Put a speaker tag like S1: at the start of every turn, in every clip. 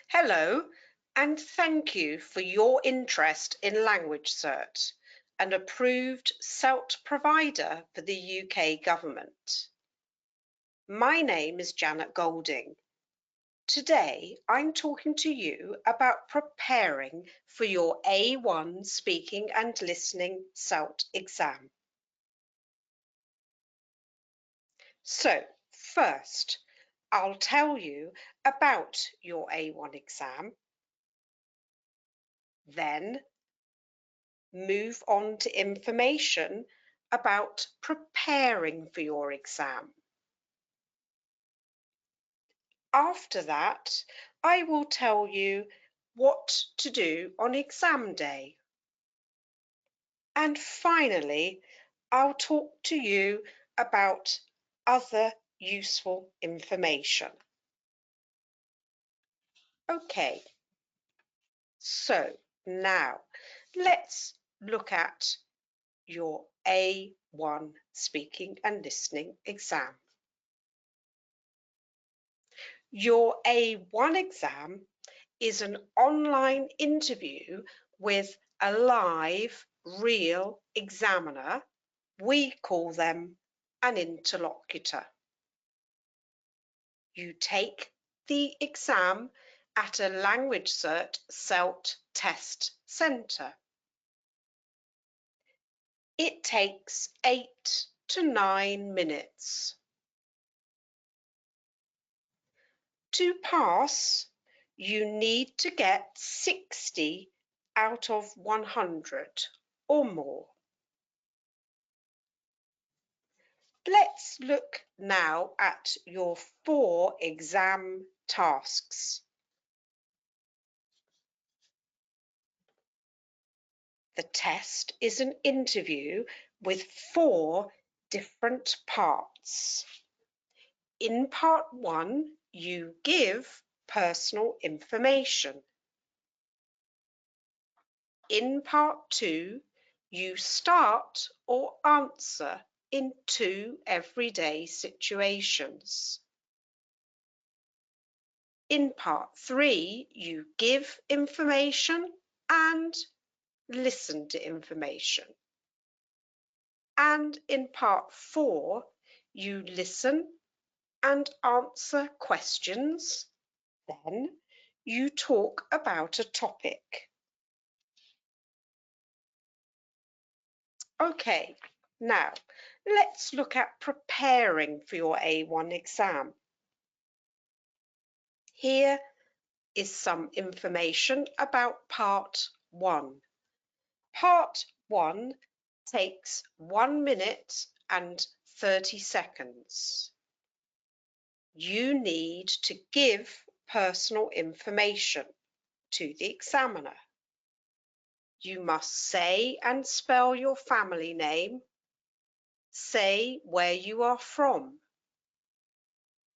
S1: Hello, and thank you for your interest in LanguageCert, an approved SELT provider for the UK government. My name is Janet Golding. Today, I'm talking to you about preparing for your A1 Speaking and Listening SELT exam. So, first, I'll tell you about your A1 exam. Then move on to information about preparing for your exam. After that, I will tell you what to do on exam day. And finally, I'll talk to you about other useful information. Okay, so now let's look at your A1 Speaking and Listening exam. Your A1 exam is an online interview with a live, real examiner. We call them an interlocutor. You take the exam at a LanguageCert SELT test centre. It takes 8 to 9 minutes. To pass, you need to get 60 out of 100 or more. Let's look now at your 4 exam tasks. The test is an interview with 4 different parts. In part 1, you give personal information. In part 2, you start or answer in 2 everyday situations. In part 3, you give information and listen to information. And in part 4, you listen and answer questions. Then you talk about a topic. Okay, now let's look at preparing for your A1 exam. Here is some information about part 1. Part 1 takes 1 minute and 30 seconds. You need to give personal information to the examiner. You must say and spell your family name. Say where you are from.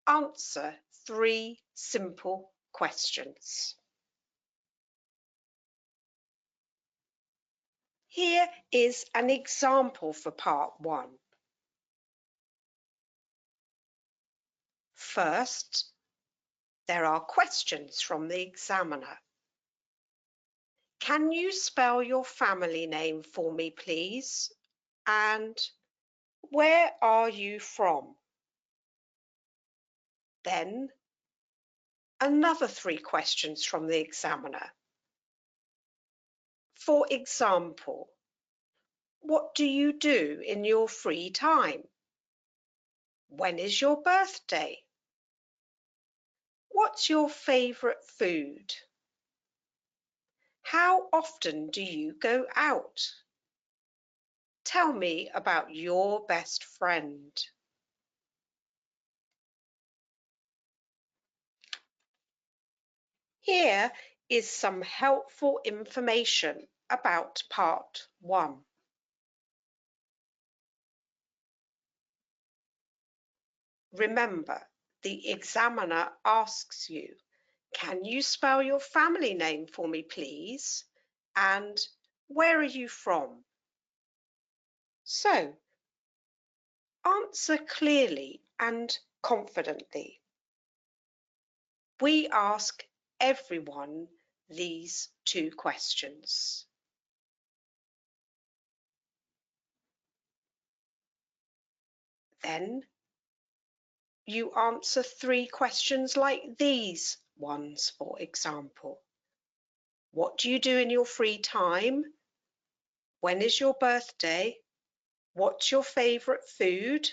S1: Answer 3 simple questions. Here is an example for part 1. First, there are questions from the examiner. Can you spell your family name for me, please? And where are you from? Then, another 3 questions from the examiner. For example, what do you do in your free time? When is your birthday? What's your favourite food? How often do you go out? Tell me about your best friend. Here is some helpful information about part 1. Remember, the examiner asks you, can you spell your family name for me, please? And where are you from? So, answer clearly and confidently. We ask everyone these 2 questions. Then you answer 3 questions like these ones, for example. What do you do in your free time? When is your birthday? What's your favourite food?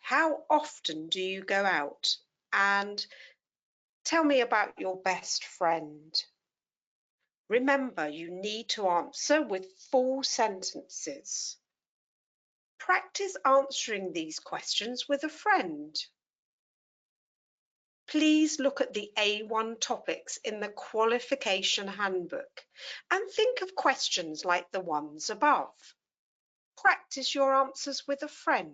S1: How often do you go out? And tell me about your best friend. Remember, you need to answer with full sentences. Practice answering these questions with a friend. Please look at the A1 topics in the qualification handbook and think of questions like the ones above. Practice your answers with a friend.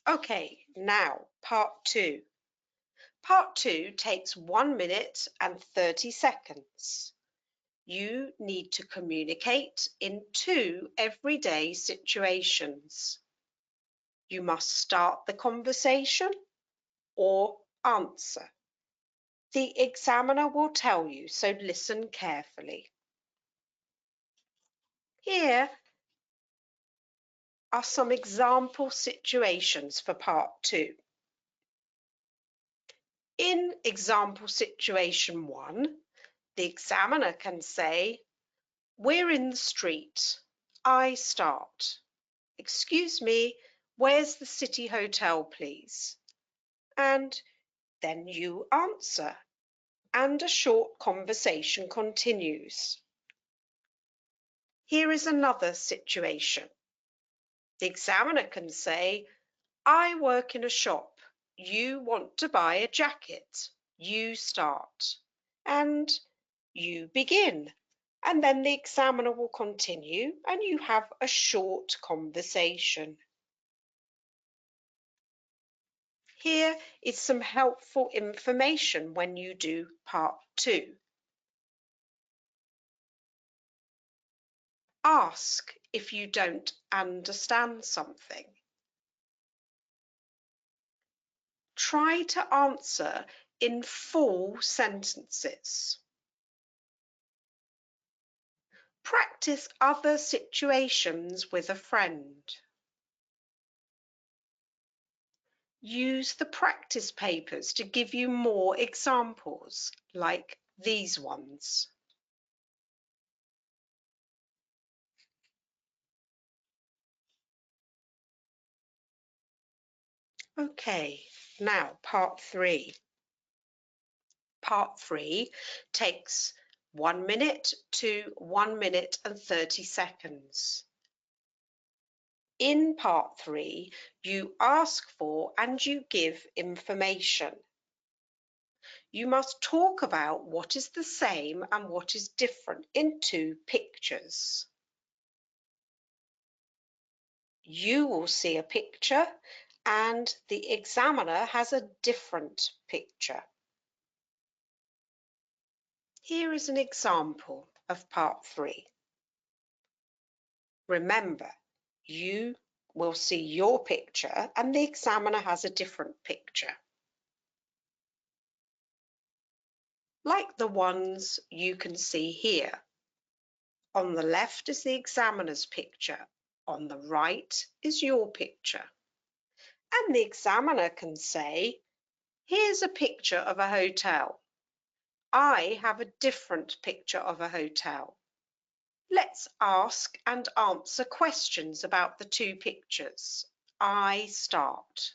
S1: Okay, now part 2. Part 2 takes 1 minute and 30 seconds. You need to communicate in 2 everyday situations. You must start the conversation or answer. The examiner will tell you, so listen carefully. Here are some example situations for part 2. In example situation 1, the examiner can say, "We're in the street. I start. Excuse me, where's the City Hotel, please?" And then you answer, and a short conversation continues. Here is another situation. The examiner can say, "I work in a shop. You want to buy a jacket. You start." And you begin. And then the examiner will continue and you have a short conversation. Here is some helpful information when you do part 2. Ask if you don't understand something. Try to answer in full sentences. Practice other situations with a friend. Use the practice papers to give you more examples, like these ones. Okay, now part 3. Part 3 takes 1 minute to 1 minute and 30 seconds. In part 3, you ask for and you give information. You must talk about what is the same and what is different in 2 pictures. You will see a picture and the examiner has a different picture. Here is an example of part 3. Remember, you will see your picture and the examiner has a different picture. Like the ones you can see here. On the left is the examiner's picture, on the right is your picture. And the examiner can say, "Here's a picture of a hotel. I have a different picture of a hotel. Let's ask and answer questions about the 2 pictures. I start.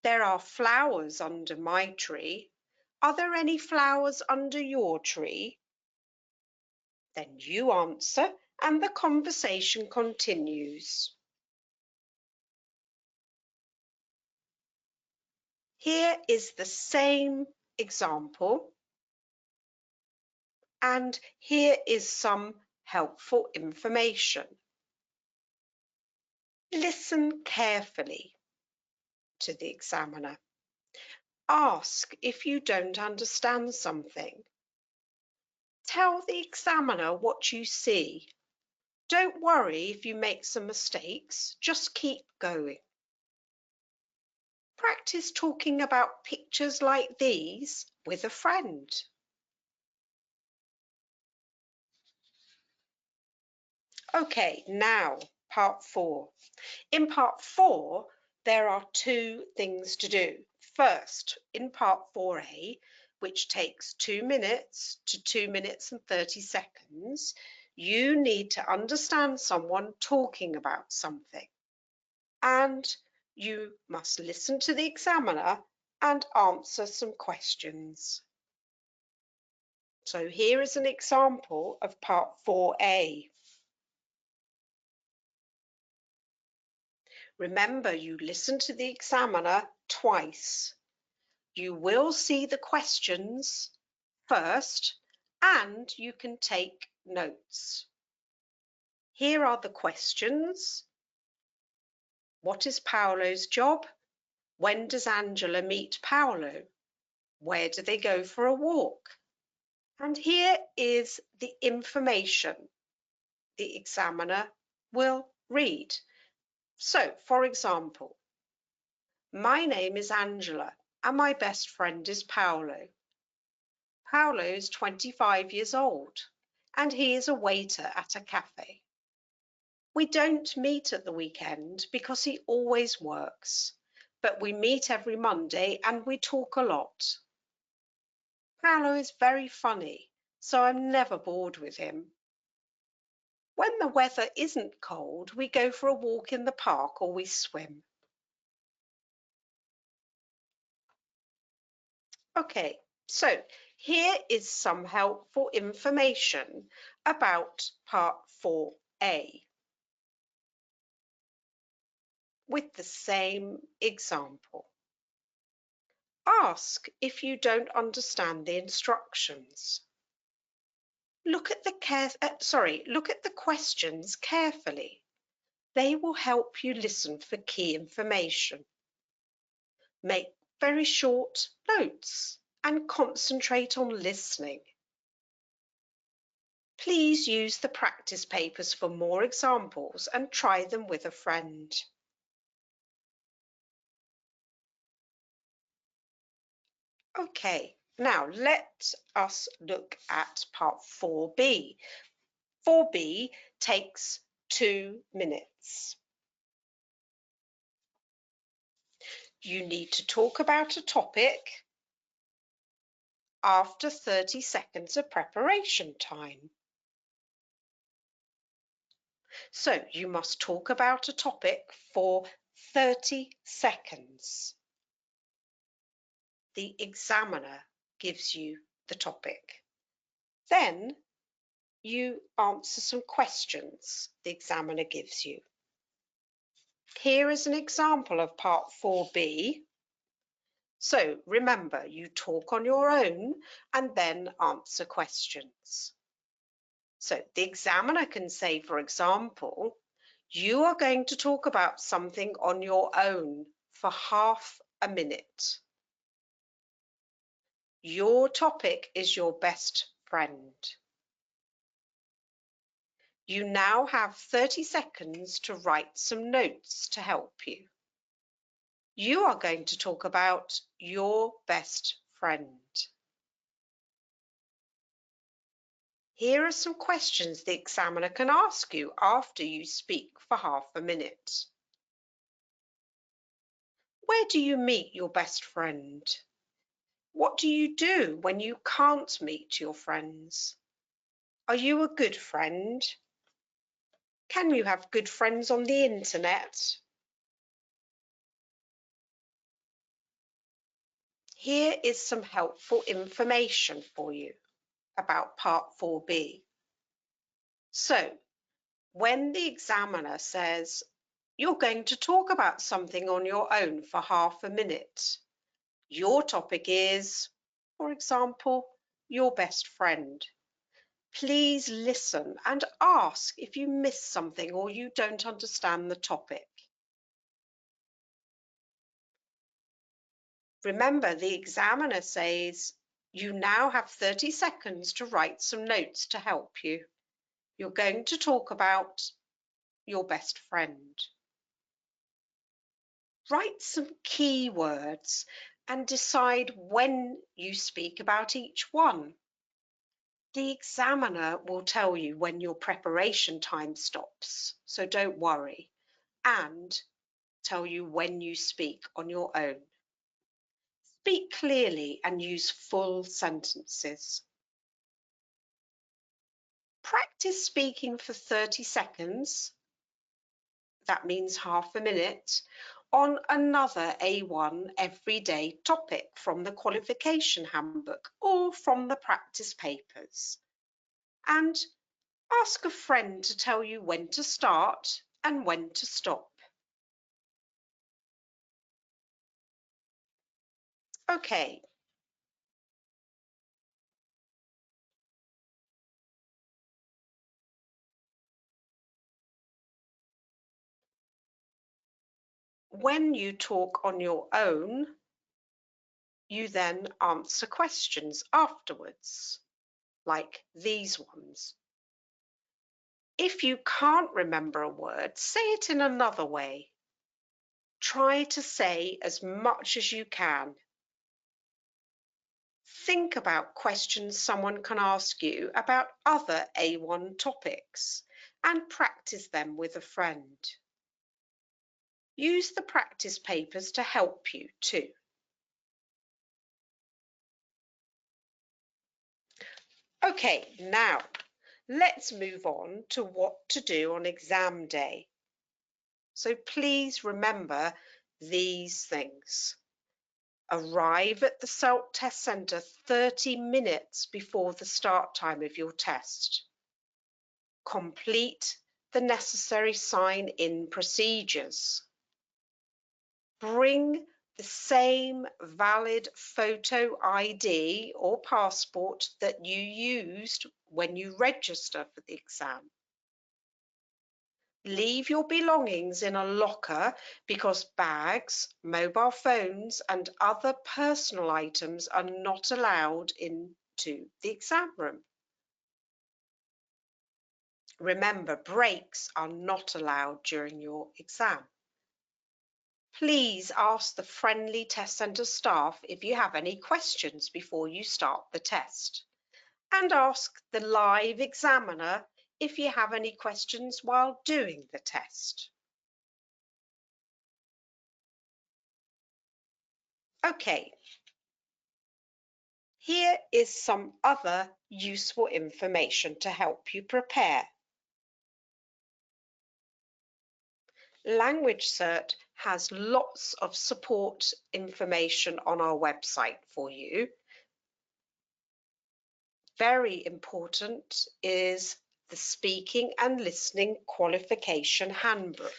S1: There are flowers under my tree. Are there any flowers under your tree?" Then you answer and the conversation continues. Here is the same example, and here is some helpful information. Listen carefully to the examiner. Ask if you don't understand something. Tell the examiner what you see. Don't worry if you make some mistakes, just keep going. Practice talking about pictures like these with a friend. Okay, now part 4. In part 4, there are 2 things to do. First, in part 4A, which takes 2 minutes to 2 minutes and 30 seconds, you need to understand someone talking about something. And you must listen to the examiner and answer some questions. So here is an example of part 4A. Remember, you listen to the examiner twice. You will see the questions first, and you can take notes. Here are the questions. What is Paolo's job? When does Angela meet Paolo? Where do they go for a walk? And here is the information the examiner will read. So, for example, my name is Angela and my best friend is Paolo. Paolo is 25 years old and he is a waiter at a cafe. We don't meet at the weekend because he always works, but we meet every Monday and we talk a lot. Paolo is very funny, so I'm never bored with him. When the weather isn't cold, we go for a walk in the park or we swim. Okay, so here is some helpful information about part 4A with the same example. Ask if you don't understand the instructions. Look at the questions carefully. They will help you listen for key information. Make very short notes and concentrate on listening. Please use the practice papers for more examples and try them with a friend. Okay, now let us look at part 4B. 4B takes 2 minutes. You need to talk about a topic after 30 seconds of preparation time. So you must talk about a topic for 30 seconds. The examiner gives you the topic. Then you answer some questions the examiner gives you. Here is an example of part 4B. So remember, you talk on your own and then answer questions. So the examiner can say, for example, you are going to talk about something on your own for half a minute. Your topic is your best friend. You now have 30 seconds to write some notes to help you. You are going to talk about your best friend. Here are some questions the examiner can ask you after you speak for half a minute. Where do you meet your best friend? What do you do when you can't meet your friends? Are you a good friend? Can you have good friends on the internet? Here is some helpful information for you about part 4B. So, when the examiner says, you're going to talk about something on your own for half a minute, your topic is, for example, your best friend. Please listen and ask if you miss something or you don't understand the topic. Remember, the examiner says you now have 30 seconds to write some notes to help you. You're going to talk about your best friend. Write some keywords and decide when you speak about each one. The examiner will tell you when your preparation time stops, so don't worry, and tell you when you speak on your own. Speak clearly and use full sentences. Practice speaking for 30 seconds, that means half a minute, on another A1 everyday topic from the qualification handbook or from the practice papers. And ask a friend to tell you when to start and when to stop. Okay. When you talk on your own, you then answer questions afterwards, like these ones. If you can't remember a word, say it in another way. Try to say as much as you can. Think about questions someone can ask you about other A1 topics and practice them with a friend. Use the practice papers to help you too. Okay, now let's move on to what to do on exam day. So please remember these things. Arrive at the SELT test centre 30 minutes before the start time of your test. Complete the necessary sign-in procedures. Bring the same valid photo ID or passport that you used when you register for the exam. Leave your belongings in a locker because bags, mobile phones and other personal items are not allowed into the exam room. Remember, breaks are not allowed during your exam. Please ask the friendly test centre staff if you have any questions before you start the test. And ask the live examiner if you have any questions while doing the test. Okay, here is some other useful information to help you prepare. LanguageCert has lots of support information on our website for you. Very important is the Speaking and Listening Qualification Handbook,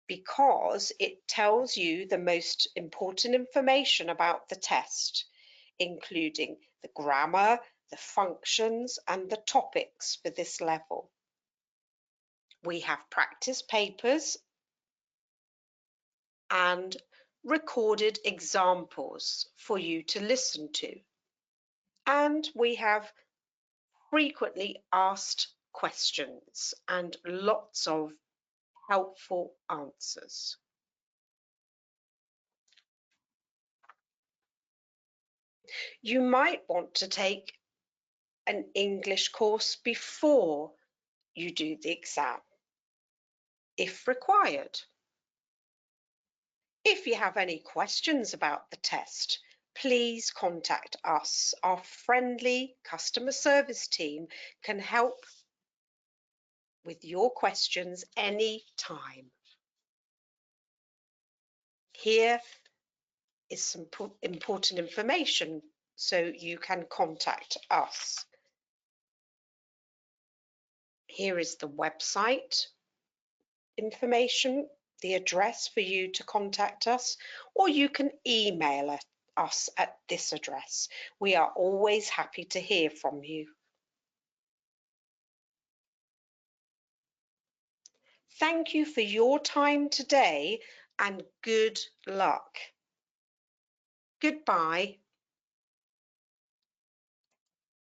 S1: because it tells you the most important information about the test, including the grammar, the functions, and the topics for this level. We have practice papers and recorded examples for you to listen to. And we have frequently asked questions and lots of helpful answers. You might want to take an English course before you do the exam, if required. If you have any questions about the test, please contact us. Our friendly customer service team can help with your questions anytime. Here is some important information so you can contact us. Here is the website information, the address for you to contact us, or you can email us at this address. We are always happy to hear from you. Thank you for your time today and good luck. Goodbye.